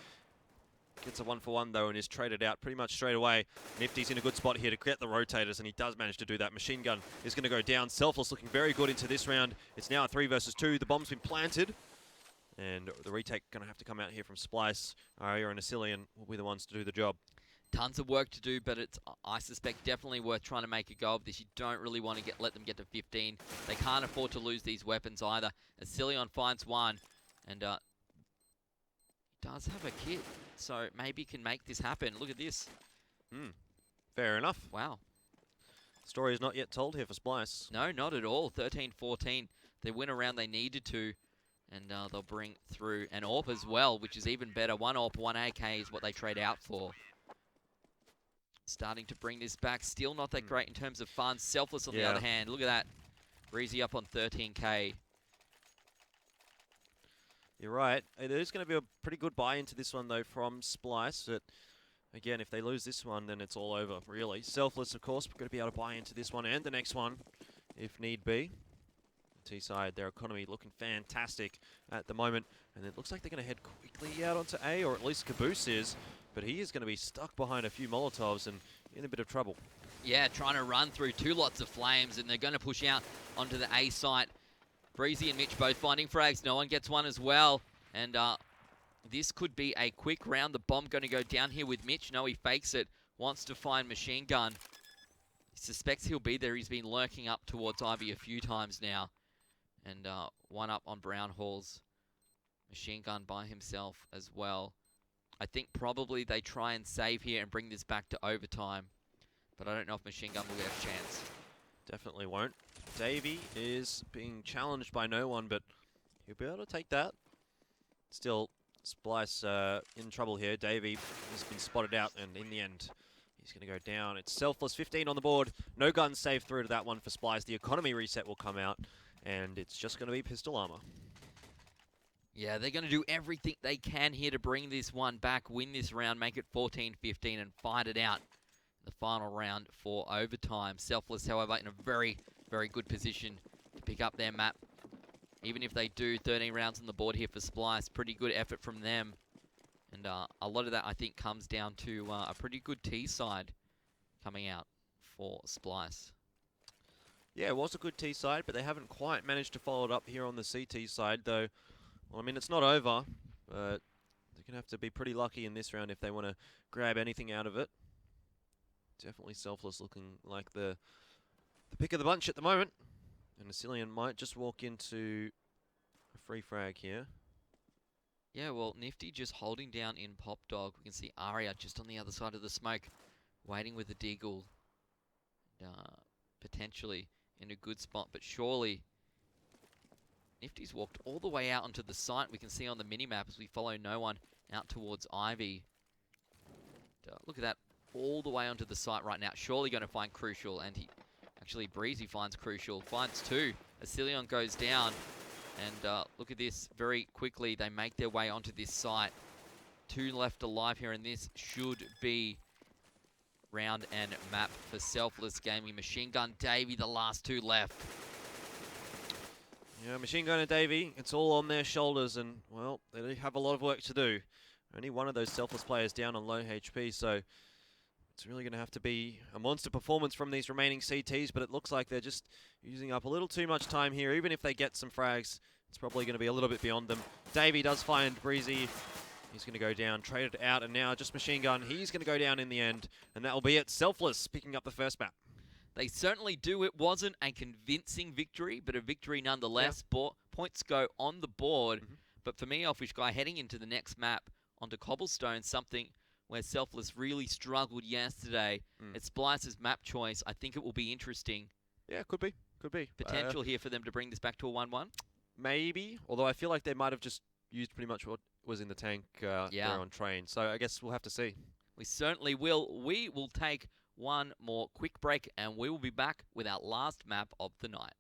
Gets a 1-for-1 though and is traded out pretty much straight away. Nifty's in a good spot here to get the rotators, and he does manage to do that. Machine gun is going to go down. Selfless looking very good into this round. It's now a 3 versus 2. The bomb's been planted, and the retake going to have to come out here from Splyce. Aria and Asilian will be the ones to do the job. Tons of work to do, but it's, I suspect, definitely worth trying to make a go of this. You don't really want to let them get to 15. They can't afford to lose these weapons either. Asilion finds one, and he does have a kit, so maybe can make this happen. Look at this. Fair enough. Wow. Story is not yet told here for Splyce. No, not at all. 13-14. They win around they needed to, and they'll bring through an AWP as well, which is even better. 1 AWP, 1 AK is what they trade out for. Starting to bring this back. Still not that great in terms of funds. Selfless on the other hand. Look at that. Breezy up on 13k. You're right. There's going to be a pretty good buy into this one, though, from Splyce. But, again, if they lose this one, then it's all over, really. Selfless, of course, going to be able to buy into this one and the next one, if need be. T-side, their economy looking fantastic at the moment. And it looks like they're going to head quickly out onto A, or at least Caboose is. But he is going to be stuck behind a few Molotovs and in a bit of trouble. Yeah, trying to run through 2 lots of flames, and they're going to push out onto the A site. Breezy and Mitch both finding frags. No one gets one as well. And this could be a quick round. The bomb going to go down here with Mitch. No, he fakes it. Wants to find Machine Gun. He suspects he'll be there. He's been lurking up towards Ivy a few times now. And 1 up on Brown Halls. Machine Gun by himself as well. I think probably they try and save here and bring this back to overtime. But I don't know if Machine Gun will get a chance. Definitely won't. Davey is being challenged by no one, but he'll be able to take that. Still, Splyce in trouble here. Davey has been spotted out, and in the end, he's going to go down. It's Selfless, 15 on the board. No gun save through to that one for Splyce. The economy reset will come out, and it's just going to be pistol armor. Yeah, they're going to do everything they can here to bring this one back, win this round, make it 14-15, and fight it out in the final round for overtime. Selfless, however, in a very good position to pick up their map. Even if they do 13 rounds on the board here for Splyce, pretty good effort from them. And a lot of that, I think, comes down to a pretty good T side coming out for Splyce. Yeah, it was a good T side, but they haven't quite managed to follow it up here on the CT side, though. Well, I mean, it's not over, but they're going to have to be pretty lucky in this round if they want to grab anything out of it. Definitely Selfless looking like the pick of the bunch at the moment. And Asilian might just walk into a free frag here. Yeah, well, Nifty just holding down in Pop Dog. We can see Aria just on the other side of the smoke, waiting with the Deagle. Potentially in a good spot, but surely Nifty's walked all the way out onto the site. We can see on the minimap as we follow no one out towards Ivy. Look at that, all the way onto the site right now. Surely going to find Crucial, and he actually Breezy finds Crucial, finds 2. Asilion goes down, and look at this, very quickly they make their way onto this site. 2 left alive here, and this should be round and map for Selfless Gaming. Machine Gun, Davey, the last 2 left. Yeah, Machine Gun and Davey, it's all on their shoulders, and, well, they have a lot of work to do. Only one of those Selfless players down on low HP, so it's really going to have to be a monster performance from these remaining CTs, but it looks like they're just using up a little too much time here. Even if they get some frags, it's probably going to be a little bit beyond them. Davey does find Breezy. He's going to go down, traded out, and now just Machine Gun. He's going to go down in the end, and that will be it. Selfless picking up the first map. They certainly do. It wasn't a convincing victory, but a victory nonetheless. Points go on the board. But for me, Elfish Guy, heading into the next map onto Cobblestone, something where Selfless really struggled yesterday. It's Splyce's map choice. I think it will be interesting. Yeah, could be. Could be. Potential here for them to bring this back to a 1-1. Maybe, although I feel like they might have just used pretty much what was in the tank there on train. So I guess we'll have to see. We certainly will. We will take one more quick break, and we will be back with our last map of the night.